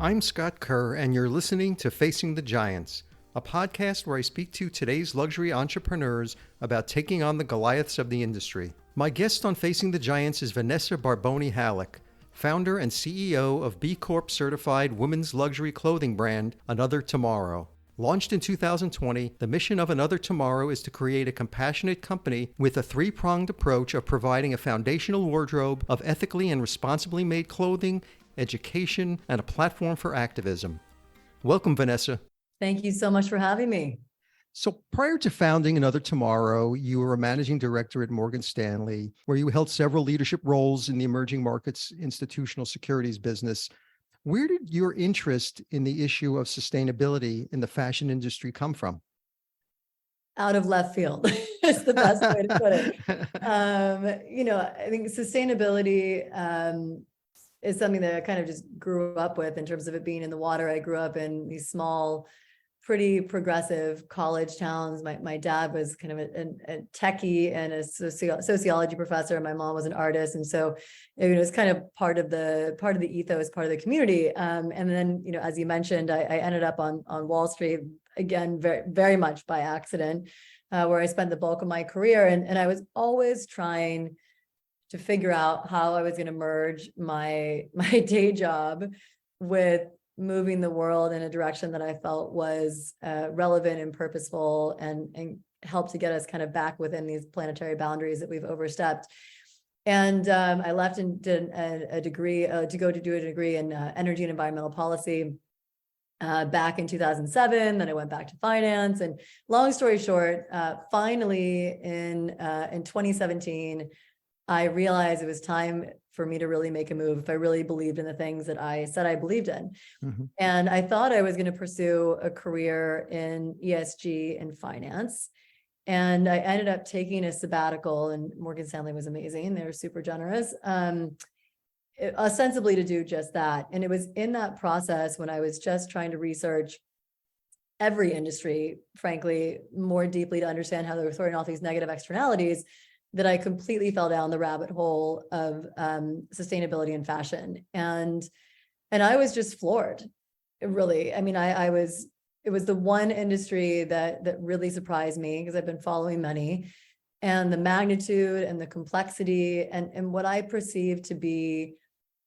I'm Scott Kerr, and you're listening to Facing the Giants, a podcast where I speak to today's luxury entrepreneurs about taking on the Goliaths of the industry. My guest on Facing the Giants is Vanessa Barboni Hallik, founder and CEO of B-Corp certified women's luxury clothing brand Another Tomorrow. Launched in 2020, the mission of Another Tomorrow is to create a compassionate company with a three-pronged approach of providing a foundational wardrobe of ethically and responsibly made clothing, education, and a platform for activism. Welcome, Vanessa. Thank you so much for having me. So prior to founding Another Tomorrow, you were a managing director at Morgan Stanley, where you held several leadership roles in the emerging markets institutional securities business. Where did your interest in the issue of sustainability in the fashion industry come from? Out of left field is the best way to put it. I think sustainability is something that I kind of just grew up with in terms of it being in the water. I grew up in these small, pretty progressive college towns. My dad was kind of a techie and a sociology professor. My mom was an artist, and so it was kind of part of the ethos, part of the community. And then, as you mentioned, I ended up on Wall Street again, very very much by accident, where I spent the bulk of my career, and I was always trying to figure out how I was going to merge my day job with moving the world in a direction that I felt was relevant and purposeful and helped to get us kind of back within these planetary boundaries that we've overstepped. And I left and did a degree to do a degree in energy and environmental policy back in 2007. Then I went back to finance. And long story short, finally in 2017, I realized it was time for me to really make a move if I really believed in the things that I said I believed in. Mm-hmm. And I thought I was going to pursue a career in ESG and finance. And I ended up taking a sabbatical, and Morgan Stanley was amazing. They were super generous, ostensibly to do just that. And it was in that process when I was just trying to research every industry, frankly, more deeply to understand how they were throwing off these negative externalities, that I completely fell down the rabbit hole of sustainability and fashion. And I was just floored, really. I mean, it was the one industry that really surprised me, because I've been following many, and the magnitude and the complexity and what I perceived to be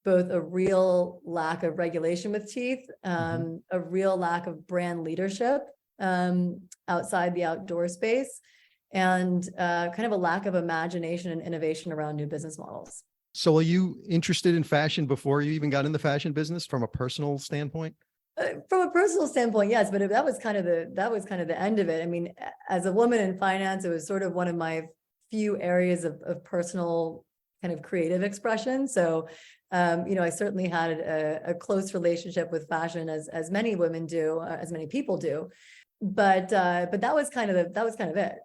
both a real lack of regulation with teeth, a real lack of brand leadership outside the outdoor space, and kind of a lack of imagination and innovation around new business models. So are you interested in fashion before you even got in the fashion business from a personal standpoint? From a personal standpoint, yes, but that was kind of the end of it. I mean, as a woman in finance, it was sort of one of my few areas of personal kind of creative expression. So, I certainly had a close relationship with fashion, as many women do, as many people do. But that was kind of it.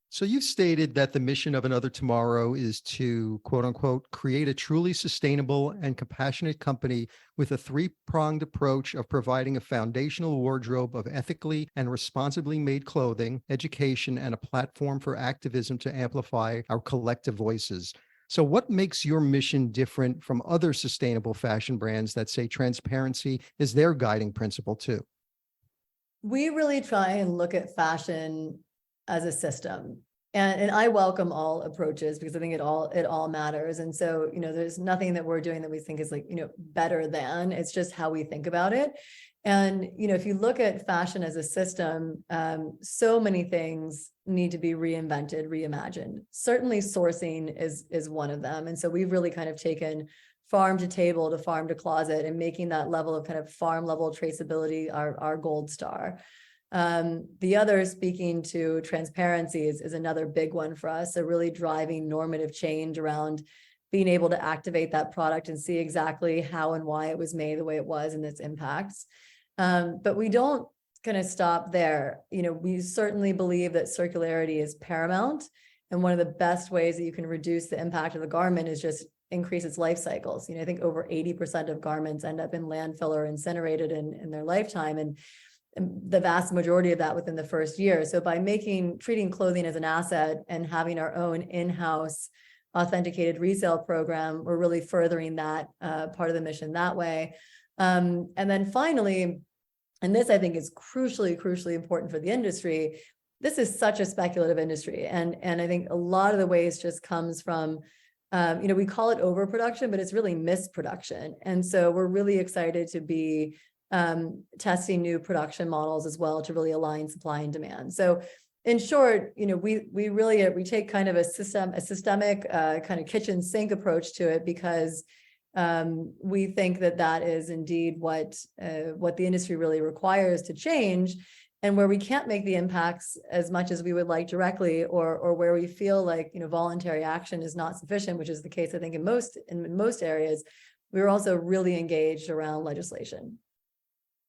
So you've stated that the mission of Another Tomorrow is to, quote unquote, create a truly sustainable and compassionate company with a three-pronged approach of providing a foundational wardrobe of ethically and responsibly made clothing, education, and a platform for activism to amplify our collective voices. So what makes your mission different from other sustainable fashion brands that say transparency is their guiding principle too? We really try and look at fashion as a system. And I welcome all approaches, because I think it all matters. And so, there's nothing that we're doing that we think is better than. It's just how we think about it. And, if you look at fashion as a system, so many things need to be reinvented, reimagined. Certainly sourcing is one of them. And so we've really kind of taken farm to table to farm to closet, and making that level of kind of farm level traceability our gold star. The other, speaking to transparency, is another big one for us. So really driving normative change around being able to activate that product and see exactly how and why it was made the way it was and its impacts. But we don't kind of stop there. We certainly believe that circularity is paramount. And one of the best ways that you can reduce the impact of the garment is just increase its life cycles. I think over 80% of garments end up in landfill or incinerated in their lifetime. And the vast majority of that within the first year. So by treating clothing as an asset and having our own in-house authenticated resale program, we're really furthering that part of the mission that way. And then finally, and this I think is crucially important for the industry, this is such a speculative industry. And I think a lot of the waste just comes from, we call it overproduction, but it's really misproduction. And so we're really excited to be testing new production models as well to really align supply and demand. So in short, we take kind of a systemic kind of kitchen sink approach to it, because we think that is indeed what the industry really requires to change, and where we can't make the impacts as much as we would like directly, or where we feel like voluntary action is not sufficient, which is the case I think in most areas. We were also really engaged around legislation.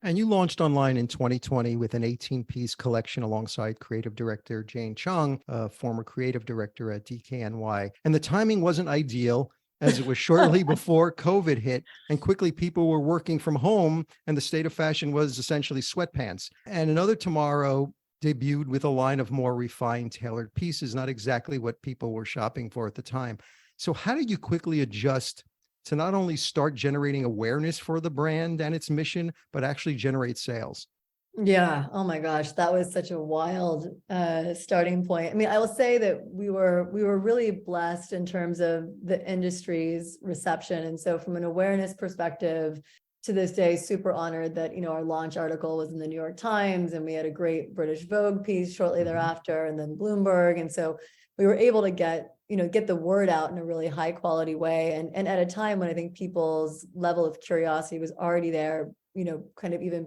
And you launched online in 2020 with an 18-piece collection alongside creative director Jane Chung, a former creative director at DKNY. And the timing wasn't ideal, as it was shortly before COVID hit, and quickly people were working from home, and the state of fashion was essentially sweatpants. And Another Tomorrow debuted with a line of more refined, tailored pieces, not exactly what people were shopping for at the time. So how did you quickly adjust to not only start generating awareness for the brand and its mission, but actually generate sales? Yeah. Oh my gosh, that was such a wild starting point. I mean, I will say that we were really blessed in terms of the industry's reception. And so from an awareness perspective, to this day, super honored that, our launch article was in the New York Times, and we had a great British Vogue piece shortly thereafter, and then Bloomberg. And so we were able to get the word out in a really high quality way. And at a time when I think people's level of curiosity was already there, kind of even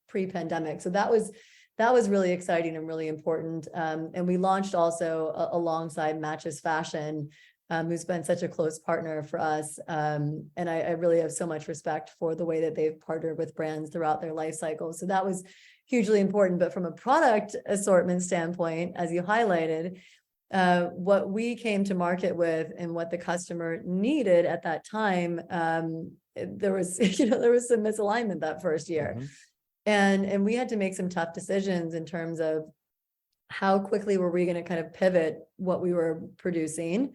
pre-pandemic. So that was really exciting and really important. And we launched also alongside Matches Fashion, who's been such a close partner for us. And I really have so much respect for the way that they've partnered with brands throughout their life cycle. So that was hugely important. But from a product assortment standpoint, as you highlighted, what we came to market with and what the customer needed at that time, there was some misalignment that first year. Mm-hmm. And we had to make some tough decisions in terms of how quickly were we going to kind of pivot what we were producing,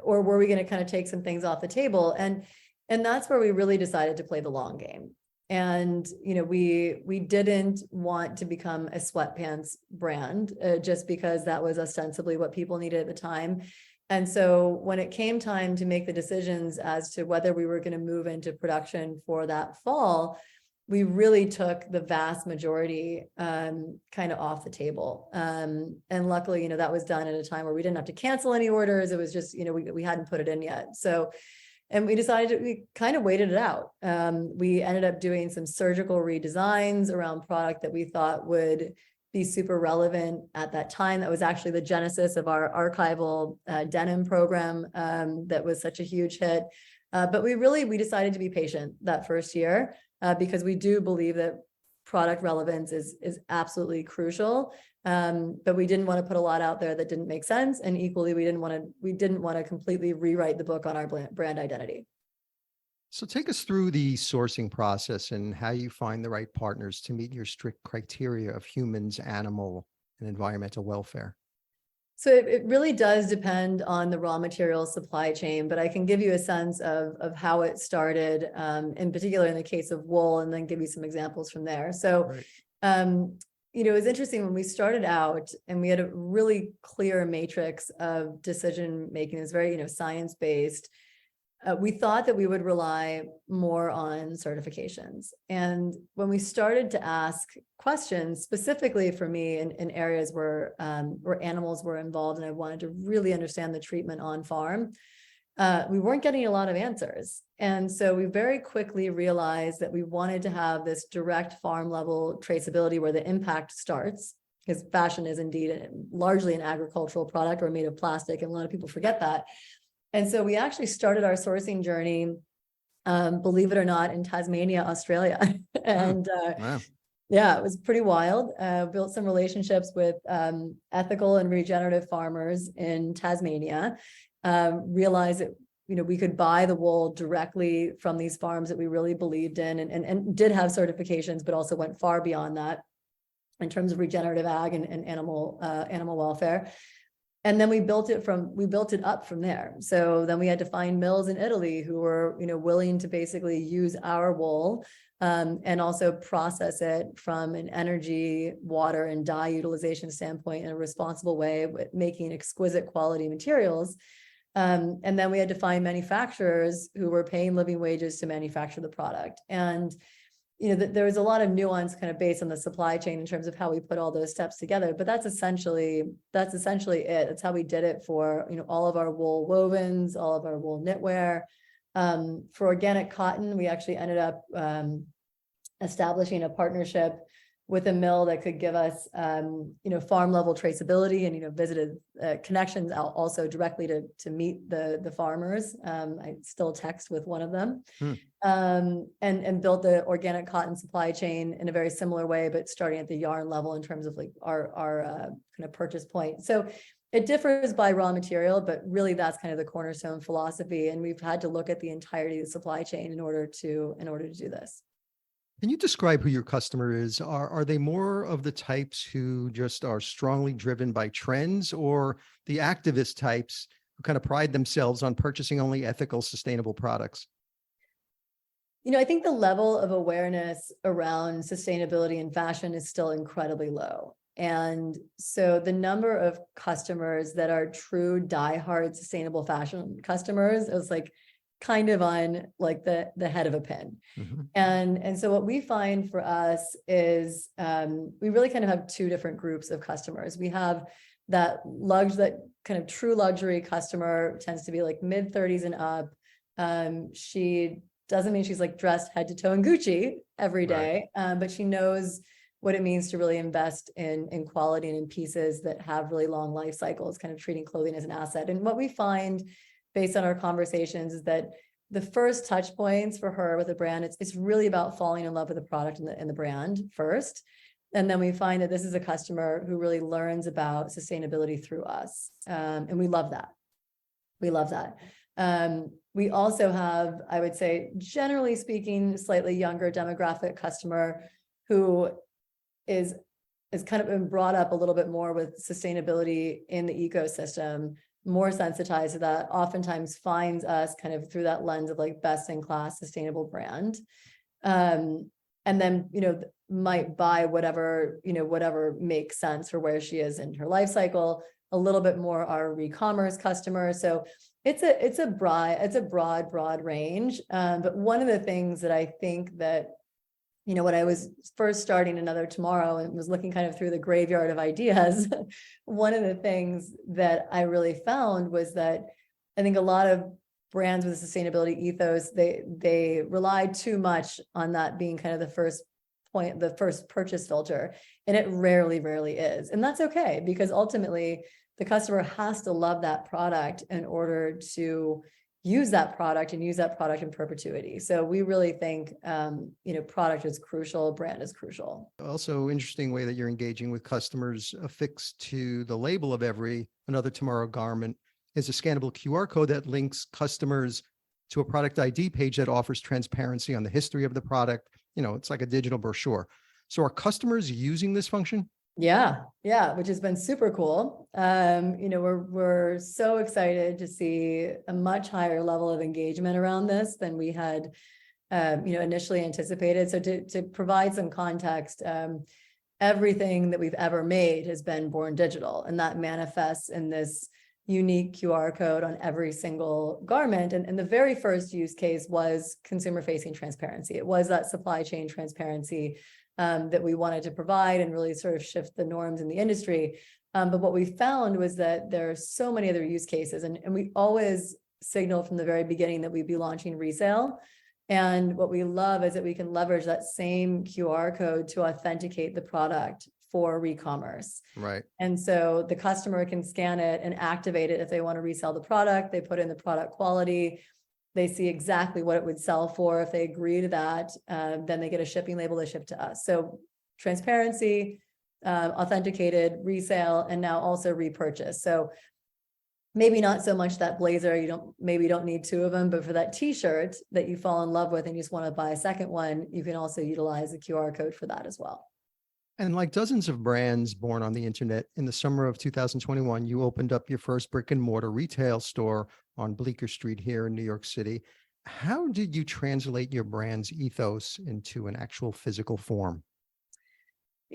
or were we going to kind of take some things off the table? And that's where we really decided to play the long game. And, we didn't want to become a sweatpants brand just because that was ostensibly what people needed at the time. And so when it came time to make the decisions as to whether we were going to move into production for that fall, we really took the vast majority kind of off the table. And luckily, that was done at a time where we didn't have to cancel any orders. It was just, we hadn't put it in yet. So, and we kind of waited it out. We ended up doing some surgical redesigns around product that we thought would be super relevant at that time. That was actually the genesis of our archival denim program that was such a huge hit. But we decided to be patient that first year because we do believe that product relevance is absolutely crucial. But we didn't want to put a lot out there that didn't make sense. And equally, we didn't want to completely rewrite the book on our brand identity. So take us through the sourcing process and how you find the right partners to meet your strict criteria of humans, animal, and environmental welfare. So it really does depend on the raw material supply chain, but I can give you a sense of how it started, in particular in the case of wool, and then give you some examples from there. So, right. It was interesting when we started out and we had a really clear matrix of decision making. It was very, science-based. We thought that we would rely more on certifications. And when we started to ask questions, specifically for me in areas where animals were involved, and I wanted to really understand the treatment on farm, we weren't getting a lot of answers. And so we very quickly realized that we wanted to have this direct farm level traceability where the impact starts, because fashion is indeed largely an agricultural product or made of plastic, and a lot of people forget that. And so we actually started our sourcing journey, believe it or not, in Tasmania, Australia. And wow. Yeah, it was pretty wild. Built some relationships with ethical and regenerative farmers in Tasmania. Realized that we could buy the wool directly from these farms that we really believed in, and did have certifications, but also went far beyond that in terms of regenerative ag and animal welfare. And then we built it up from there. So then we had to find mills in Italy who were, willing to basically use our wool, and also process it from an energy, water, and dye utilization standpoint in a responsible way, with making exquisite quality materials. And then we had to find manufacturers who were paying living wages to manufacture the product. And there was a lot of nuance kind of based on the supply chain in terms of how we put all those steps together. But that's essentially it. That's how we did it for all of our wool wovens, all of our wool knitwear. For organic cotton, we actually ended up establishing a partnership with a mill that could give us, farm level traceability and, visited connections out also directly to meet the farmers. I still text with one of them, and built the organic cotton supply chain in a very similar way, but starting at the yarn level in terms of like our kind of purchase point. So it differs by raw material, but really that's kind of the cornerstone philosophy. And we've had to look at the entirety of the supply chain in order to do this. Can you describe who your customer is? Are they more of the types who just are strongly driven by trends, or the activist types who kind of pride themselves on purchasing only ethical, sustainable products? I think the level of awareness around sustainability in fashion is still incredibly low. And so the number of customers that are true diehard sustainable fashion customers is like kind of on like the head of a pin. Mm-hmm. And so what we find for us is we really kind of have two different groups of customers. We have that kind of true luxury customer, tends to be like mid 30s and up. She doesn't mean she's like dressed head to toe in Gucci every day, but she knows what it means to really invest in quality and in pieces that have really long life cycles, kind of treating clothing as an asset. And what we find based on our conversations is that the first touch points for her with a brand, it's really about falling in love with the product and the brand first. And then we find that this is a customer who really learns about sustainability through us. And we love that. We also have, I would say, generally speaking, slightly younger demographic customer who is kind of been brought up a little bit more with sustainability in the ecosystem, more sensitized to that, oftentimes finds us kind of through that lens of like best in class sustainable brand. And then, might buy whatever makes sense for where she is in her life cycle, a little bit more our e-commerce customer. So it's a broad range. But one of the things that I think that, when I was first starting Another Tomorrow and was looking kind of through the graveyard of ideas, one of the things that I really found was that I think a lot of brands with a sustainability ethos, they rely too much on that being kind of the first point, the first purchase filter. And it rarely is. And that's okay, because ultimately the customer has to love that product in order to use that product in perpetuity. So we really think, product is crucial, brand is crucial. Also, interesting way that you're engaging with customers. Affixed to the label of every Another Tomorrow garment is a scannable QR code that links customers to a product ID page that offers transparency on the history of the product. It's like a digital brochure. So are customers using this function? Yeah, which has been super cool. We're so excited to see a much higher level of engagement around this than we had, initially anticipated. So to provide some context, everything that we've ever made has been born digital, and that manifests in this unique QR code on every single garment. And the very first use case was consumer-facing transparency. It was that supply chain transparency that we wanted to provide and really sort of shift the norms in the industry. But what we found was that there are so many other use cases, and we always signaled from the very beginning that we'd be launching resale. And what we love is that we can leverage that same QR code to authenticate the product for re-commerce. Right. And so the customer can scan it and activate it if they want to resell the product. They put in the product quality. They see exactly what it would sell for. If they agree to that, then they get a shipping label, they ship to us. So transparency, authenticated, resale, and now also repurchase. So maybe not so much that blazer, you don't need two of them, but for that t-shirt that you fall in love with and you just want to buy a second one, you can also utilize the QR code for that as well. And like dozens of brands born on the internet, in the summer of 2021, you opened up your first brick and mortar retail store on Bleecker Street here in New York City. How did you translate your brand's ethos into an actual physical form?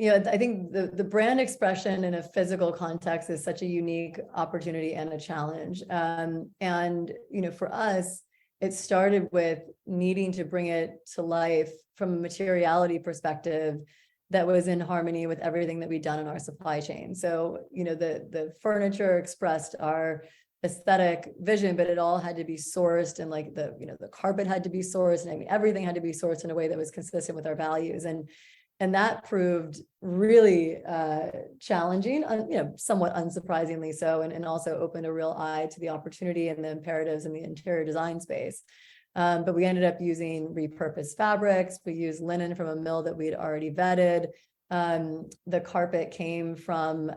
I think the brand expression in a physical context is such a unique opportunity and a challenge. For us, it started with needing to bring it to life from a materiality perspective that was in harmony with everything that we'd done in our supply chain. So, the furniture expressed our aesthetic vision, but it all had to be sourced, and like the carpet had to be sourced, and I mean, everything had to be sourced in a way that was consistent with our values. And that proved really challenging, somewhat unsurprisingly so, and also opened a real eye to the opportunity and the imperatives in the interior design space. But we ended up using repurposed fabrics. We used linen from a mill that we'd already vetted. The carpet came from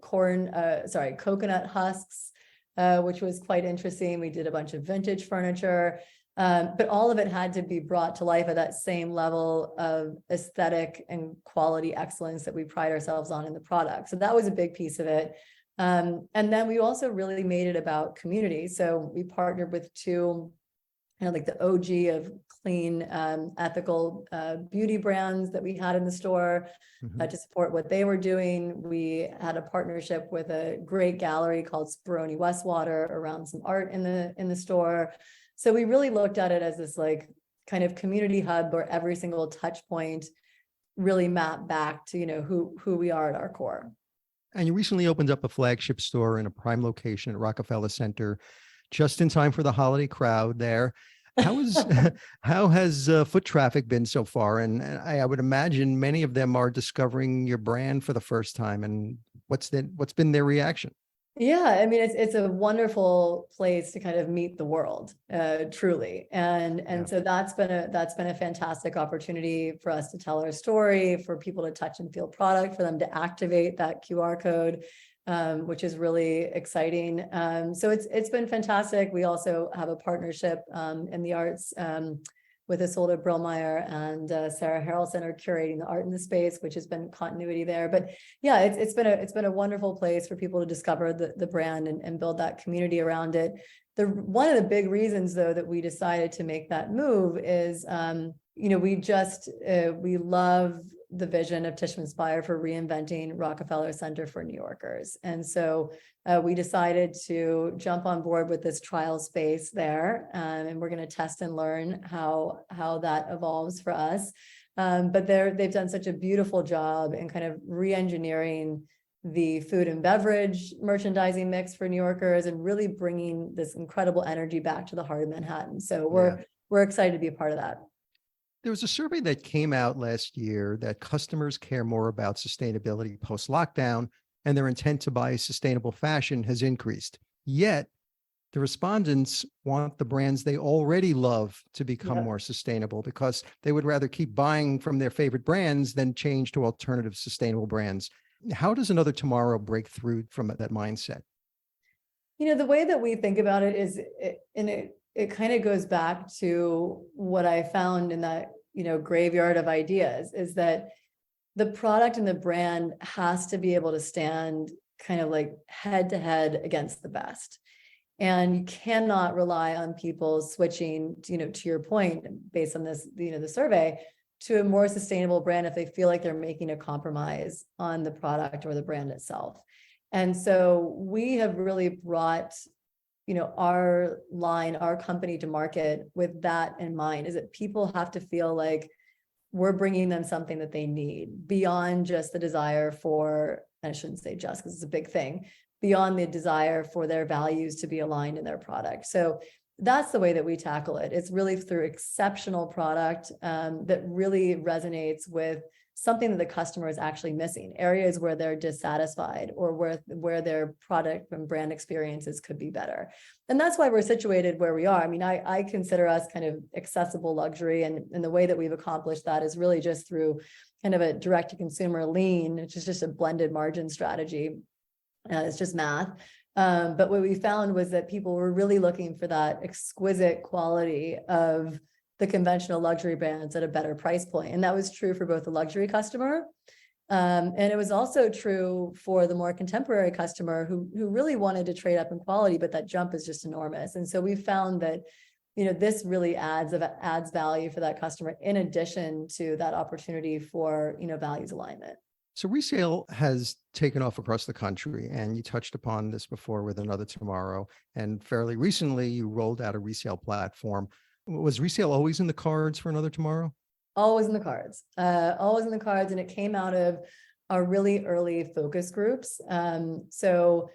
coconut husks, which was quite interesting. We did a bunch of vintage furniture. But all of it had to be brought to life at that same level of aesthetic and quality excellence that we pride ourselves on in the product. So that was a big piece of it. And then we also really made it about community. So we partnered with two, like the OG of clean, ethical beauty brands that we had in the store to support what they were doing. We had a partnership with a great gallery called Barboni Westwater around some art in the store. So we really looked at it as this like kind of community hub where every single touch point really mapped back to, who we are at our core. And you recently opened up a flagship store in a prime location at Rockefeller Center, just in time for the holiday crowd there. How has foot traffic been so far? And I would imagine many of them are discovering your brand for the first time. And what's been their reaction? Yeah, I mean, it's a wonderful place to kind of meet the world, truly, and so that's been a fantastic opportunity for us to tell our story, for people to touch and feel product, for them to activate that QR code, which is really exciting. So it's been fantastic. We also have a partnership in the arts with Isolde Brillmeyer and Sarah Harrelson are curating the art in the space, which has been continuity there. But yeah, it's been a wonderful place for people to discover the brand and build that community around it. One of the big reasons, though, that we decided to make that move is, we love the vision of Tishman Speyer for reinventing Rockefeller Center for New Yorkers. And so we decided to jump on board with this trial space there, and we're going to test and learn how that evolves for us. But they've done such a beautiful job in kind of re-engineering the food and beverage merchandising mix for New Yorkers and really bringing this incredible energy back to the heart of Manhattan. So we're excited to be a part of that. There was a survey that came out last year that customers care more about sustainability post-lockdown, and their intent to buy sustainable fashion has increased. Yet, the respondents want the brands they already love to become more sustainable because they would rather keep buying from their favorite brands than change to alternative sustainable brands. How does Another Tomorrow break through from that mindset? The way that we think about it is, it kind of goes back to what I found in that, graveyard of ideas, is that the product and the brand has to be able to stand kind of like head to head against the best. And you cannot rely on people switching, to your point, based on this, the survey, to a more sustainable brand if they feel like they're making a compromise on the product or the brand itself. And so we have really brought our company to market with that in mind, is that people have to feel like we're bringing them something that they need beyond just the desire for, and I shouldn't say just because it's a big thing, beyond the desire for their values to be aligned in their product. So that's the way that we tackle it. It's really through exceptional product that really resonates with something that the customer is actually missing, areas where they're dissatisfied or where their product and brand experiences could be better. And that's why we're situated where we are. I mean, I consider us kind of accessible luxury, and the way that we've accomplished that is really just through kind of a direct to consumer lean, which is just a blended margin strategy. It's just math. But what we found was that people were really looking for that exquisite quality of the conventional luxury brands at a better price point. And that was true for both the luxury customer. And it was also true for the more contemporary customer who really wanted to trade up in quality, but that jump is just enormous. And so we found that, this really adds value for that customer in addition to that opportunity for, values alignment. So resale has taken off across the country, and you touched upon this before with Another Tomorrow. And fairly recently, you rolled out a resale platform. Was resale always in the cards for Another Tomorrow? Always in the cards, always in the cards. And it came out of our really early focus groups. So,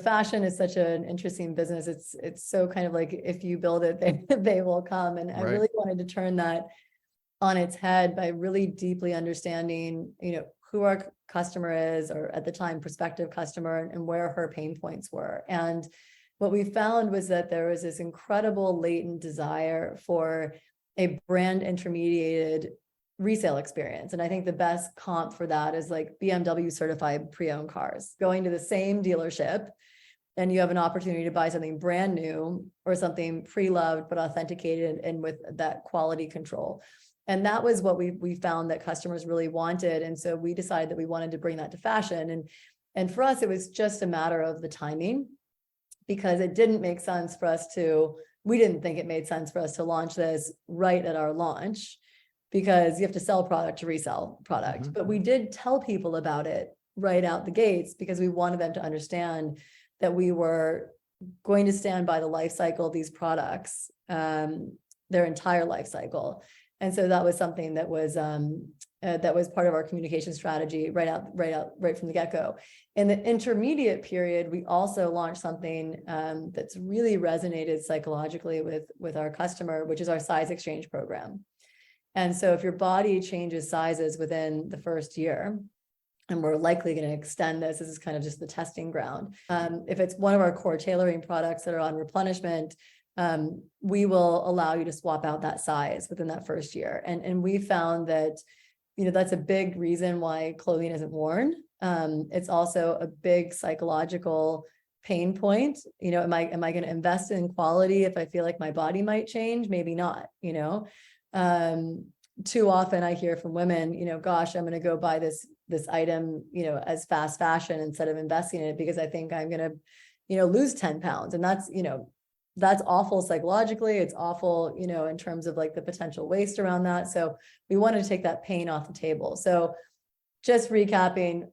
fashion is such an interesting business. It's so kind of like, if you build it, they will come. And I really wanted to turn that on its head by really deeply understanding, who our customer is, or at the time, prospective customer, and where her pain points were. And what we found was that there was this incredible latent desire for a brand intermediated resale experience. And I think the best comp for that is like BMW certified pre-owned cars, going to the same dealership, and you have an opportunity to buy something brand new or something pre-loved, but authenticated and with that quality control. And that was what we found that customers really wanted. And so we decided that we wanted to bring that to fashion. And for us, it was just a matter of the timing, because it didn't make sense for us we didn't think it made sense for us to launch this right at our launch, because you have to sell product to resell product. Mm-hmm. But we did tell people about it right out the gates, because we wanted them to understand that we were going to stand by the life cycle of these products, their entire life cycle. And so that was something that was part of our communication strategy right from the get-go. In the intermediate period, we also launched something that's really resonated psychologically with our customer, which is our size exchange program. And so if your body changes sizes within the first year, and we're likely going to extend this is kind of just the testing ground. If it's one of our core tailoring products that are on replenishment, we will allow you to swap out that size within that first year. And we found that, that's a big reason why clothing isn't worn. It's also a big psychological pain point. Am I going to invest in quality if I feel like my body might change? Maybe not, too often I hear from women, gosh, I'm going to go buy this item, as fast fashion instead of investing in it because I think I'm going to, lose 10 pounds. And that's awful psychologically. It's awful, in terms of like the potential waste around that. So we wanted to take that pain off the table. So just recapping,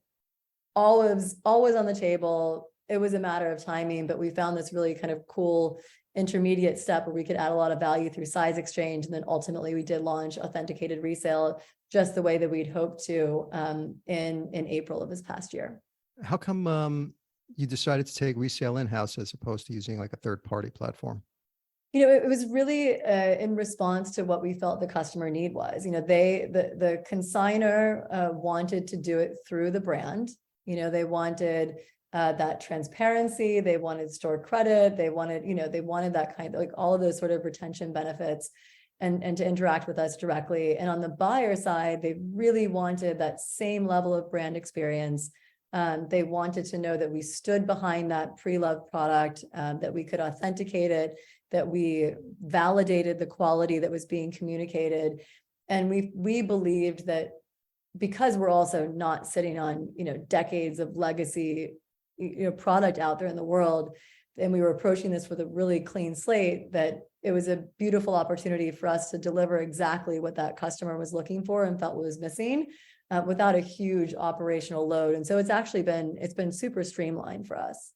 always on the table. It was a matter of timing, but we found this really kind of cool intermediate step where we could add a lot of value through size exchange. And then ultimately we did launch authenticated resale just the way that we'd hoped to in April of this past year. How come you decided to take resale in-house as opposed to using like a third-party platform? It was really in response to what we felt the customer need was. The consignor wanted to do it through the brand. They wanted that transparency. They wanted store credit. They wanted that kind of like all of those sort of retention benefits and to interact with us directly. And on the buyer side, they really wanted that same level of brand experience. They wanted to know that we stood behind that pre-loved product, that we could authenticate it, that we validated the quality that was being communicated. And we believed that because we're also not sitting on, decades of legacy, product out there in the world, and we were approaching this with a really clean slate, that it was a beautiful opportunity for us to deliver exactly what that customer was looking for and felt was missing, without a huge operational load. And so it's been super streamlined for us.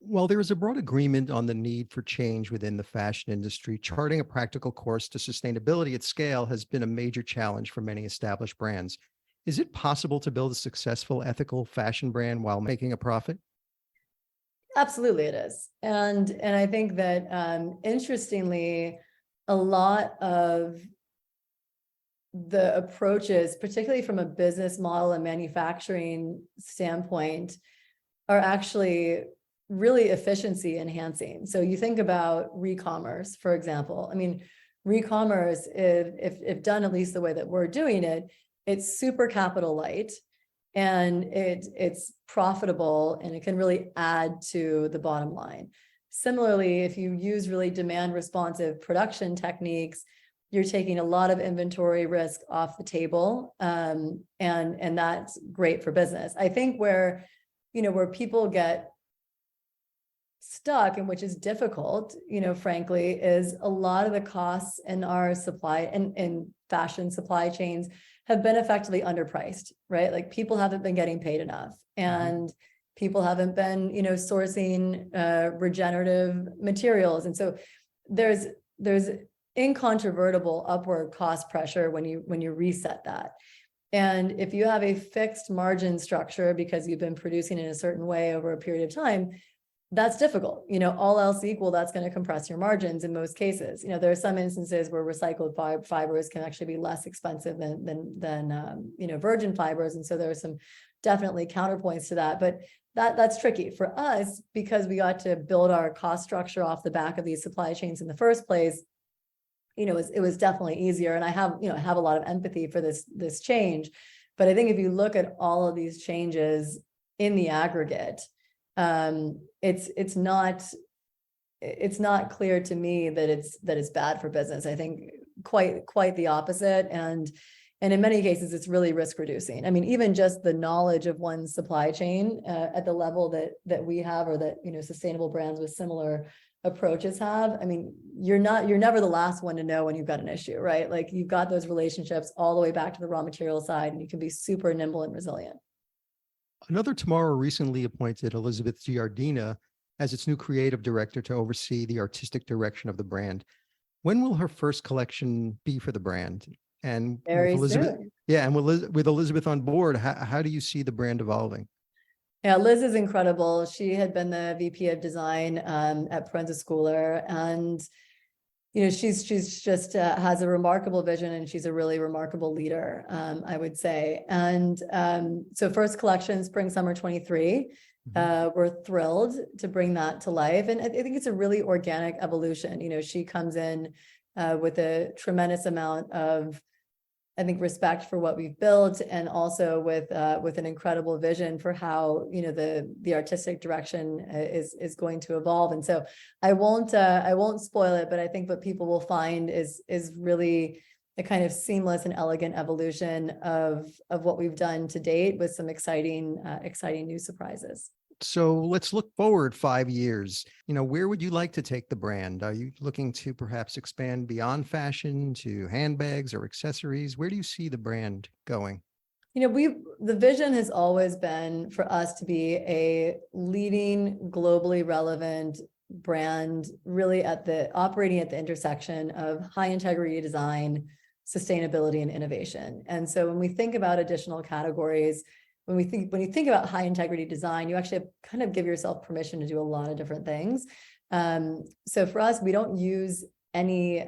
Well, there is a broad agreement on the need for change within the fashion industry. Charting a practical course to sustainability at scale has been a major challenge for many established brands. Is it possible to build a successful, ethical fashion brand while making a profit? Absolutely, it is. And I think that, interestingly, a lot of the approaches, particularly from a business model and manufacturing standpoint, are actually really efficiency enhancing. So you think about re-commerce, for example. I mean, re-commerce, if done at least the way that we're doing it, it's super capital light, and it's profitable, and it can really add to the bottom line. Similarly, if you use really demand responsive production techniques, you're taking a lot of inventory risk off the table. And that's great for business. I think where people get stuck, and which is difficult, frankly, is a lot of the costs in our supply and fashion supply chains have been effectively underpriced, right? Like people haven't been getting paid enough, and people haven't been, sourcing regenerative materials. And so there's incontrovertible upward cost pressure when you reset that. And if you have a fixed margin structure because you've been producing in a certain way over a period of time, that's difficult. All else equal, that's going to compress your margins in most cases. There are some instances where recycled fibers can actually be less expensive than virgin fibers. And so there are some definitely counterpoints to that, but that's tricky for us because we got to build our cost structure off the back of these supply chains in the first place. It was definitely easier. And I have a lot of empathy for this change. But I think if you look at all of these changes in the aggregate, it's not clear to me that it's bad for business. I think quite the opposite. And in many cases, it's really risk reducing. I mean, even just the knowledge of one's supply chain at the level that we have, or that, sustainable brands with similar approaches have. I mean, you're never the last one to know when you've got an issue, right? Like you've got those relationships all the way back to the raw material side, and you can be super nimble and resilient. Another Tomorrow recently appointed Elizabeth Giardina as its new creative director to oversee the artistic direction of the brand. When will her first collection be for the brand? And Very with Elizabeth, soon. yeah, and with Elizabeth on board, how do you see the brand evolving? Yeah, Liz is incredible. She had been the VP of design at Proenza Schooler, and she's just has a remarkable vision, and she's a really remarkable leader, I would say. And so first collection, spring summer 23. We're thrilled to bring that to life, and I think it's a really organic evolution. She comes in with a tremendous amount of, I think, respect for what we've built, and also with an incredible vision for how the artistic direction is going to evolve. And so I won't spoil it, but I think what people will find is really a kind of seamless and elegant evolution of what we've done to date, with some exciting new surprises. So let's look forward 5 years. Where would you like to take the brand? Are you looking to perhaps expand beyond fashion to handbags or accessories? Where do you see the brand going? The vision has always been for us to be a leading, globally relevant brand, really operating at the intersection of high integrity design, sustainability, and innovation. And so when we think about additional categories, when you think about high integrity design, you actually kind of give yourself permission to do a lot of different things. So for us, we don't use any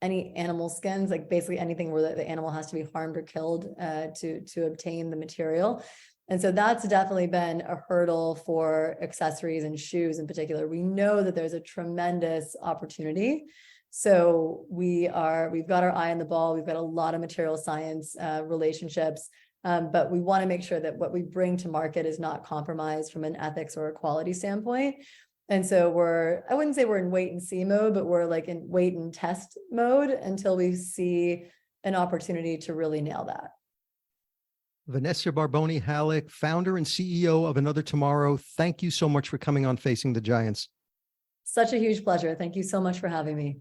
animal skins, like basically anything where the animal has to be harmed or killed to obtain the material. And so that's definitely been a hurdle for accessories and shoes in particular. We know that there's a tremendous opportunity. So we've got our eye on the ball. We've got a lot of material science relationships. But we want to make sure that what we bring to market is not compromised from an ethics or a quality standpoint. And so I wouldn't say we're in wait and see mode, but we're like in wait and test mode until we see an opportunity to really nail that. Vanessa Barboni Hallik, founder and CEO of Another Tomorrow. Thank you so much for coming on Facing the Giants. Such a huge pleasure. Thank you so much for having me.